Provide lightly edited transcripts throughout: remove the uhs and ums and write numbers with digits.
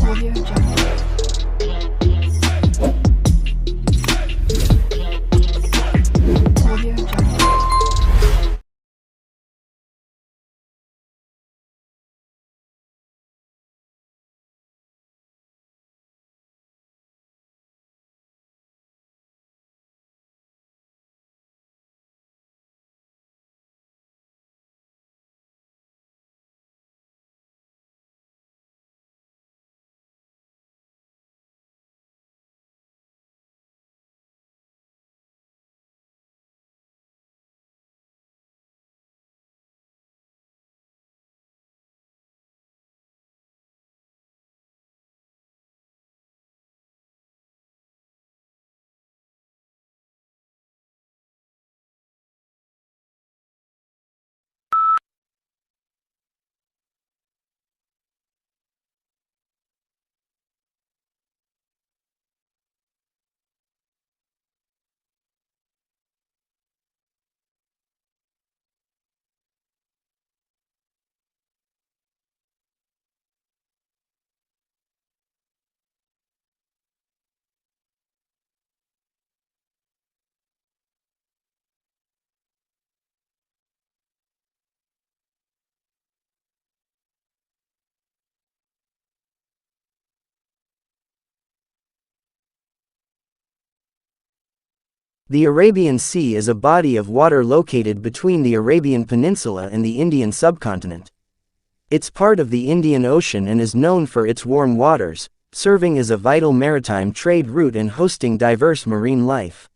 Audio Jungle. Audio Jungle. The Arabian Sea is a body of water located between the Arabian Peninsula and the Indian subcontinent. It's part of the Indian Ocean and is known for its warm waters, serving as a vital maritime trade route and hosting diverse marine life.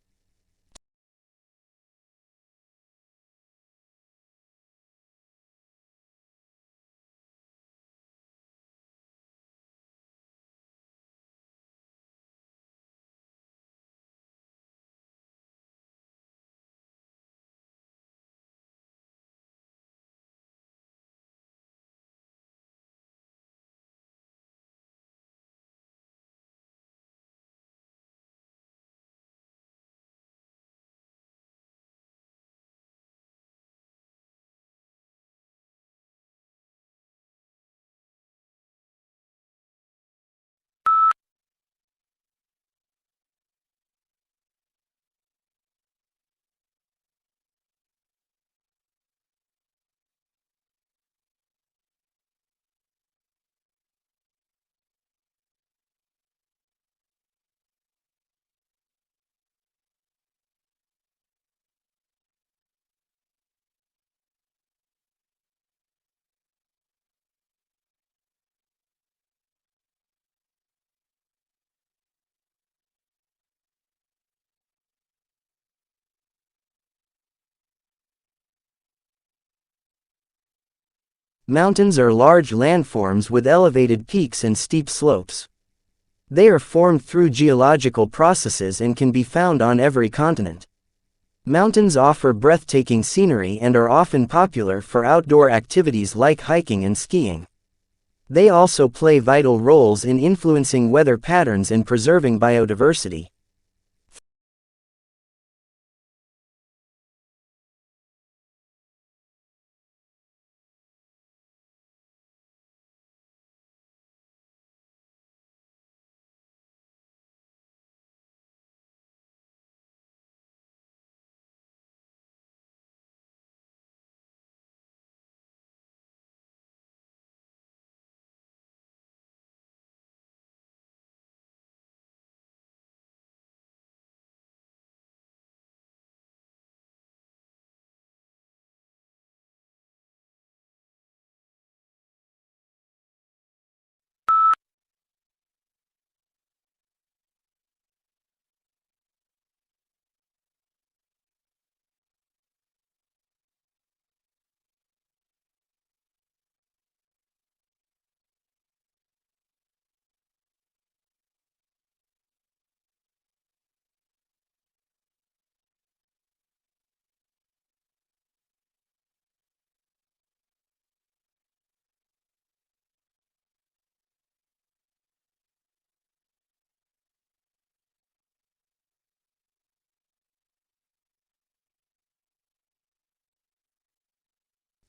Mountains are large landforms with elevated peaks and steep slopes. They are formed through geological processes and can be found on every continent. Mountains offer breathtaking scenery and are often popular for outdoor activities like hiking and skiing. They also play vital roles in influencing weather patterns and preserving biodiversity.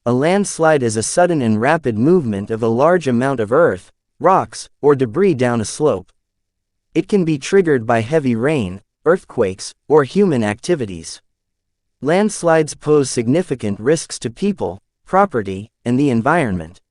A landslide is a sudden and rapid movement of a large amount of earth, rocks, or debris down a slope. It can be triggered by heavy rain, earthquakes, or human activities. Landslides pose significant risks to people, property, and the environment.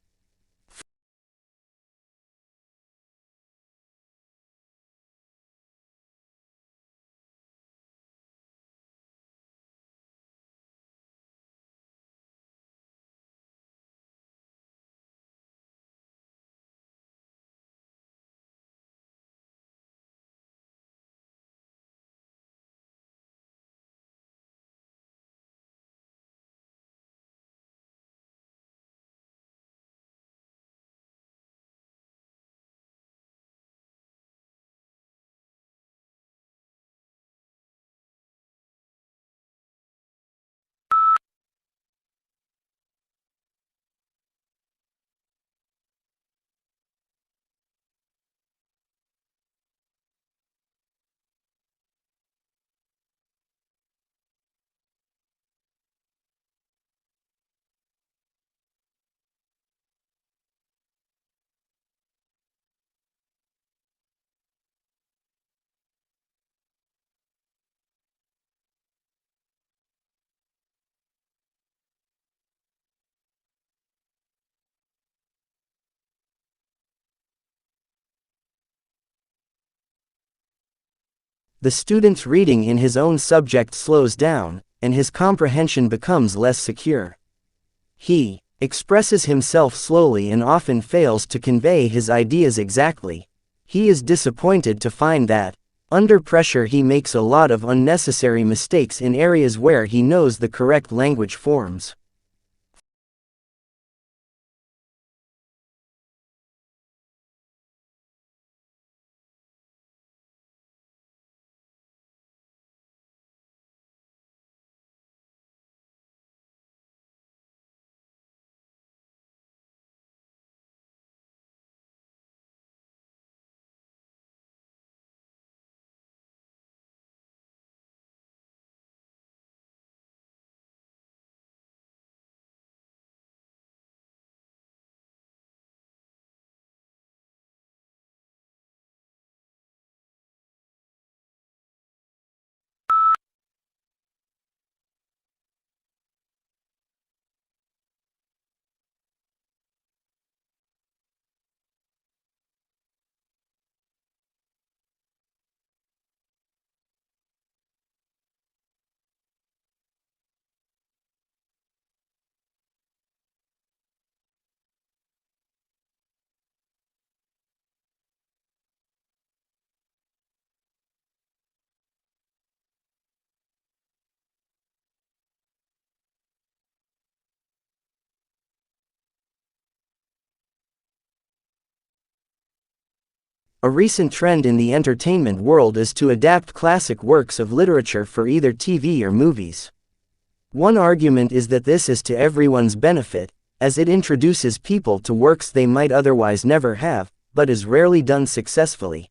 The student's reading in his own subject slows down, and his comprehension becomes less secure. He expresses himself slowly and often fails to convey his ideas exactly. He is disappointed to find that, under pressure, he makes a lot of unnecessary mistakes in areas where he knows the correct language forms. A recent trend in the entertainment world is to adapt classic works of literature for either TV or movies. One argument is that this is to everyone's benefit, as it introduces people to works they might otherwise never have, but is rarely done successfully.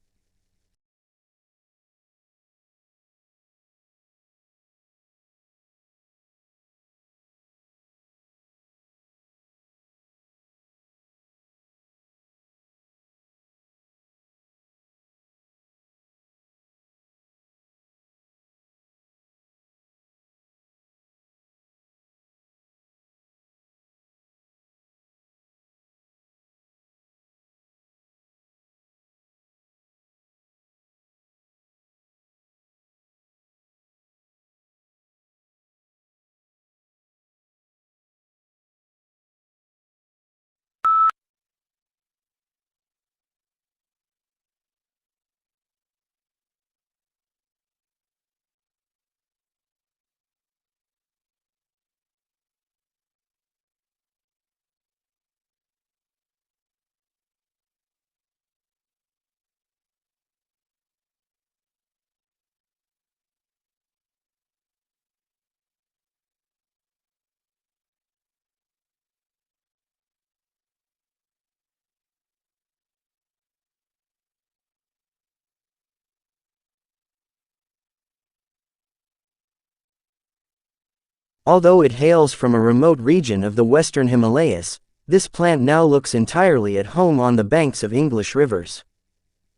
Although it hails from a remote region of the Western Himalayas, This plant now looks entirely at home on the banks of English rivers.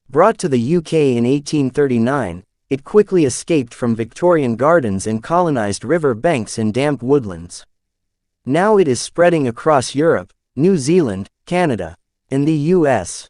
Brought to the UK in 1839, it quickly escaped from Victorian gardens and colonized river banks and damp woodlands. Now it is spreading across Europe, New Zealand, Canada, and the US.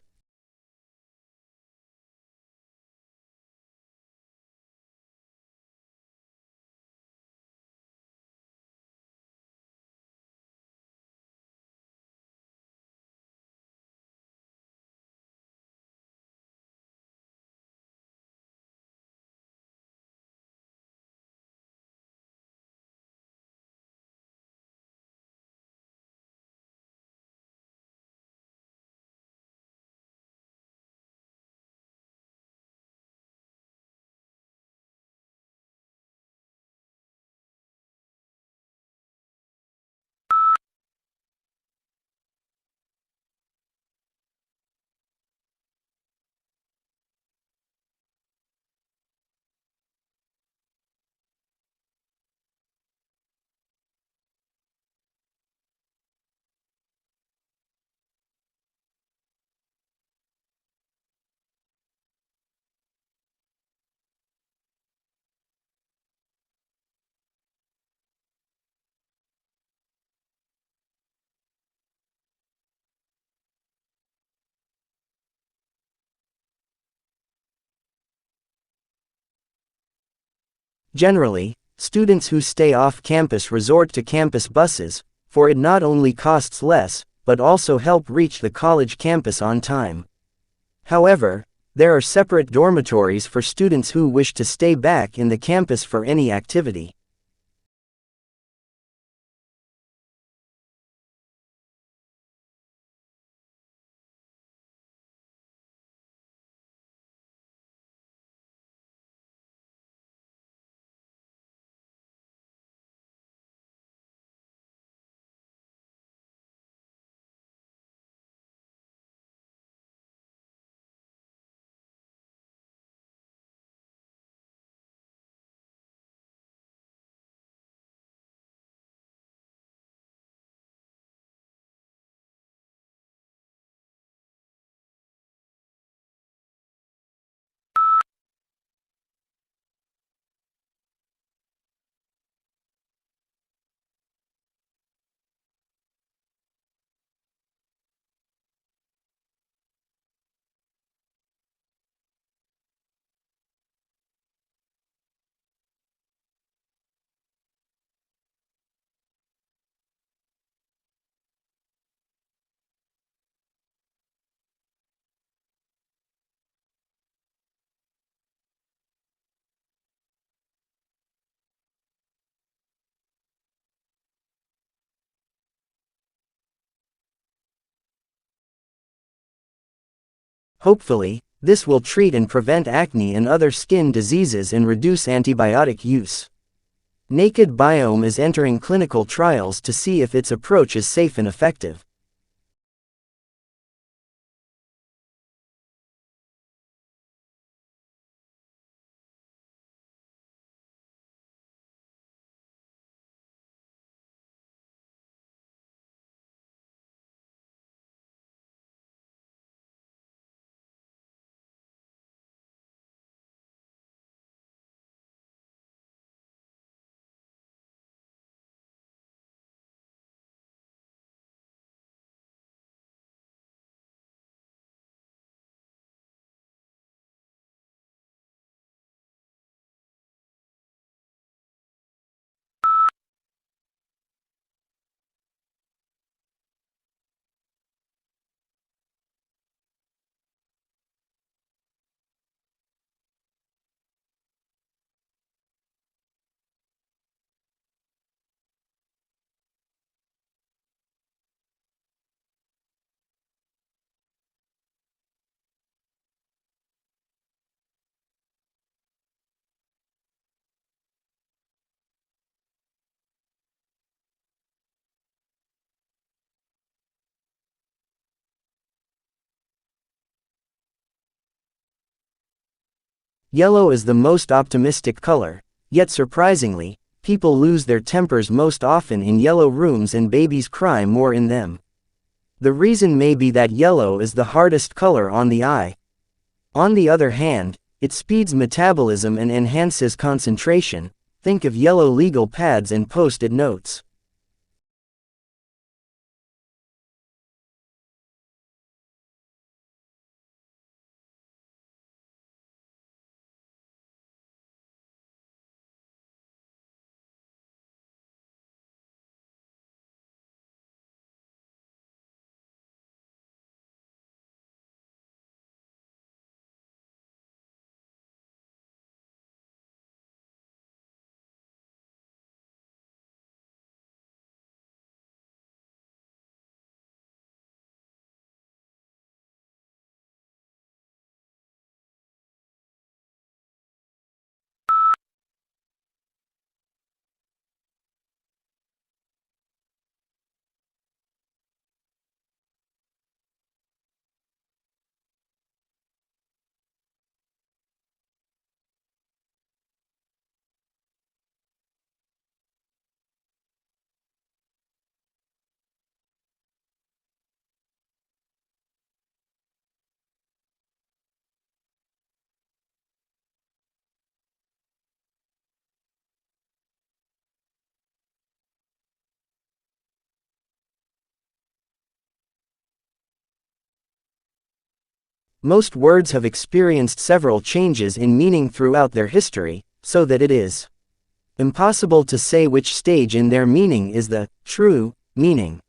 Generally, students who stay off campus resort to campus buses, for it not only costs less, but also help reach the college campus on time. However, there are separate dormitories for students who wish to stay back in the campus for any activity. Hopefully, this will treat and prevent acne and other skin diseases and reduce antibiotic use. Naked Biome is entering clinical trials to see if its approach is safe and effective. Yellow is the most optimistic color, yet surprisingly, people lose their tempers most often in yellow rooms and babies cry more in them. The reason may be that yellow is the hardest color on the eye. On the other hand, it speeds metabolism and enhances concentration. Think of yellow legal pads and post-it notes. Most words have experienced several changes in meaning throughout their history, so that it is impossible to say which stage in their meaning is the true meaning.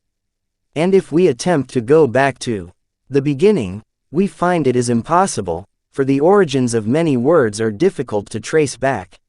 And if we attempt to go back to the beginning, we find it is impossible, for the origins of many words are difficult to trace back.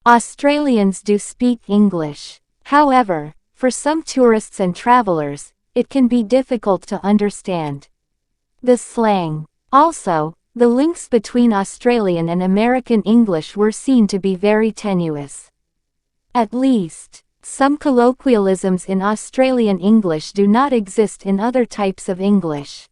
Australians do speak English. However, for some tourists and travelers, it can be difficult to understand the slang. Also, the links between Australian and American English were seen to be very tenuous. At least, some colloquialisms in Australian English do not exist in other types of English.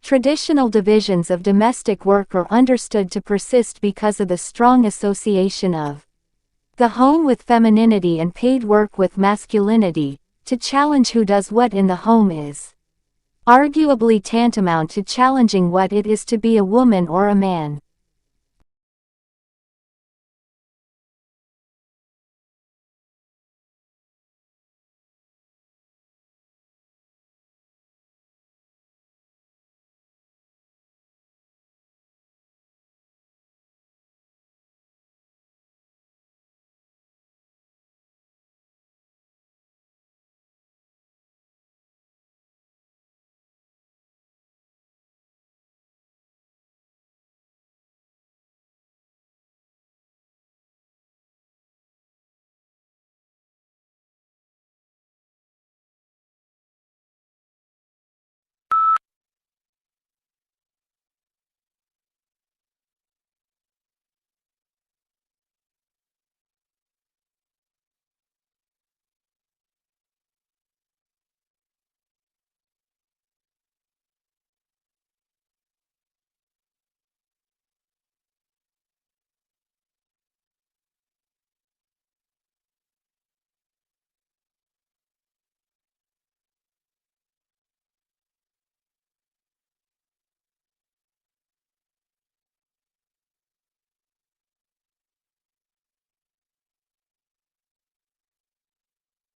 Traditional divisions of domestic work are understood to persist because of the strong association of the home with femininity and paid work with masculinity. To challenge who does what in the home is arguably tantamount to challenging what it is to be a woman or a man.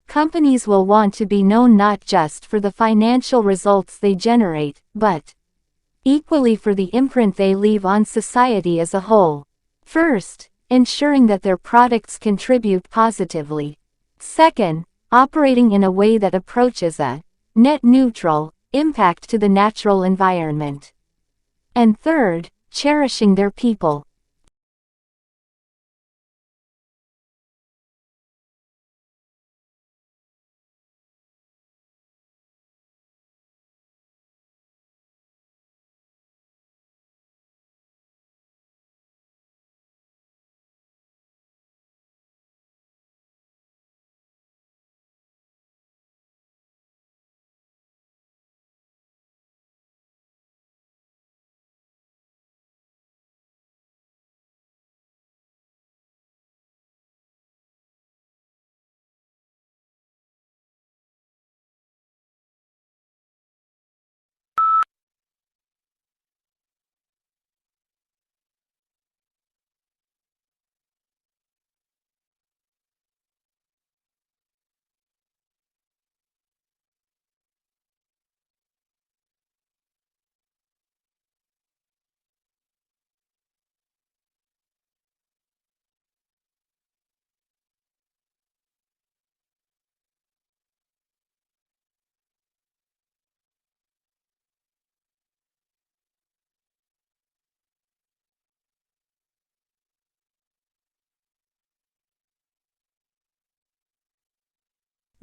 Companies will want to be known not just for the financial results they generate, but equally for the imprint they leave on society as a whole. First, ensuring that their products contribute positively. Second, operating in a way that approaches a net neutral impact to the natural environment. And third, cherishing their people.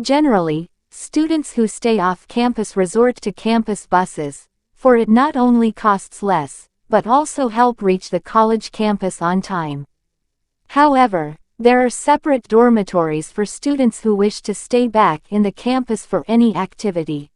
Generally, students who stay off campus resort to campus buses, for it not only costs less, but also help reach the college campus on time. However, there are separate dormitories for students who wish to stay back in the campus for any activity.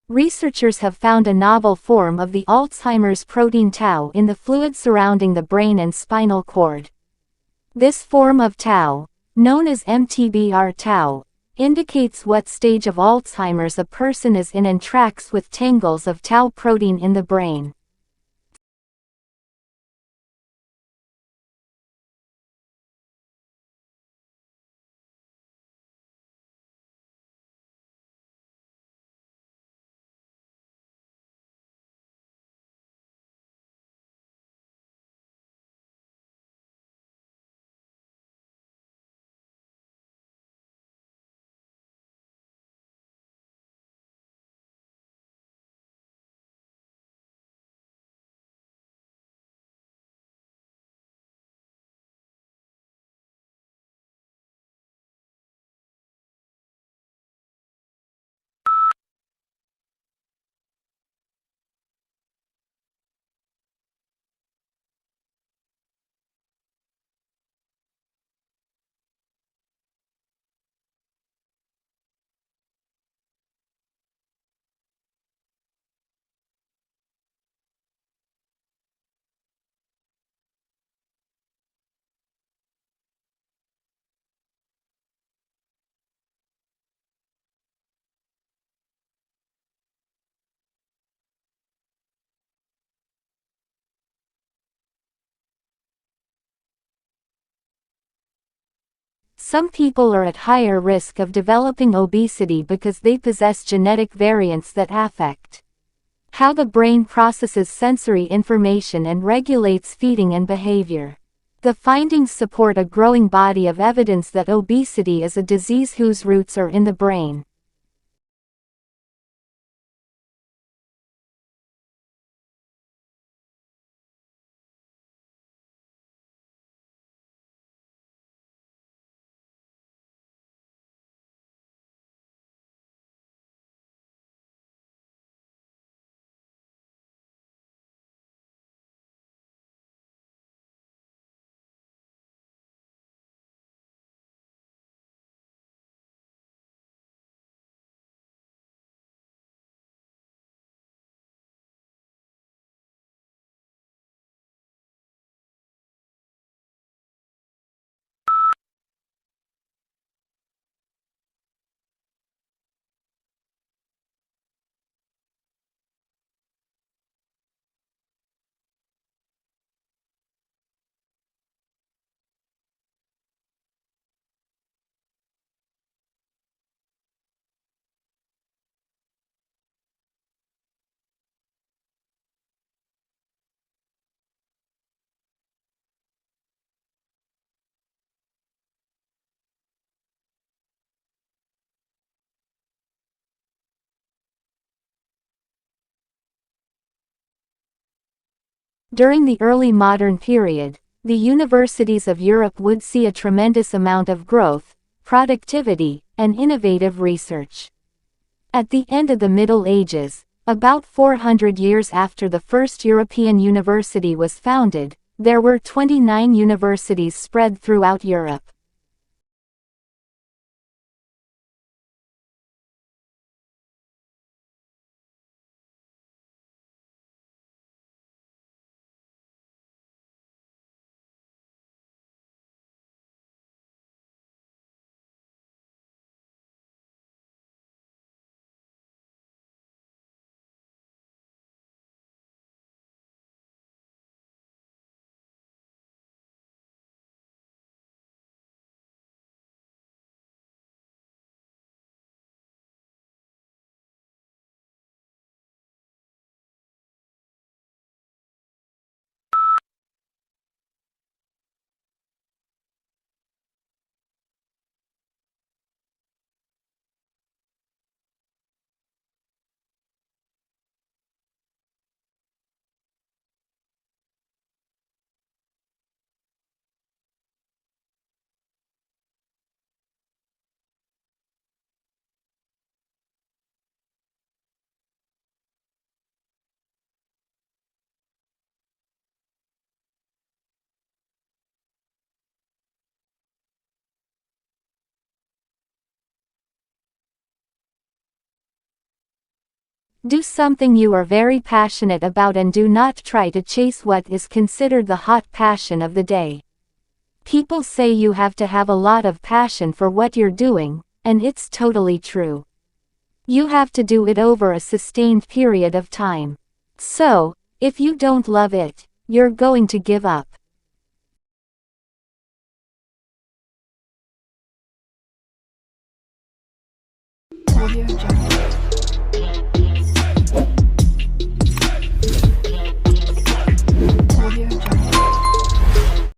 researchers have found a novel form of the Alzheimer's protein tau in the fluid surrounding the brain and spinal cord. This form of tau, known as MTBR tau, indicates what stage of Alzheimer's a person is in and tracks with tangles of tau protein in the brain. Some people are at higher risk of developing obesity because they possess genetic variants that affect how the brain processes sensory information and regulates feeding and behavior. The findings support a growing body of evidence that obesity is a disease whose roots are in the brain. During the early modern period, the universities of Europe would see a tremendous amount of growth, productivity, and innovative research. At the end of the Middle Ages, about 400 years after the first European university was founded, there were 29 universities spread throughout Europe. Do something you are very passionate about and do not try to chase what is considered the hot passion of the day. People say you have to have a lot of passion for what you're doing, and it's totally true. You have to do it over a sustained period of time. So, if you don't love it, you're going to give up. Audio Jungle.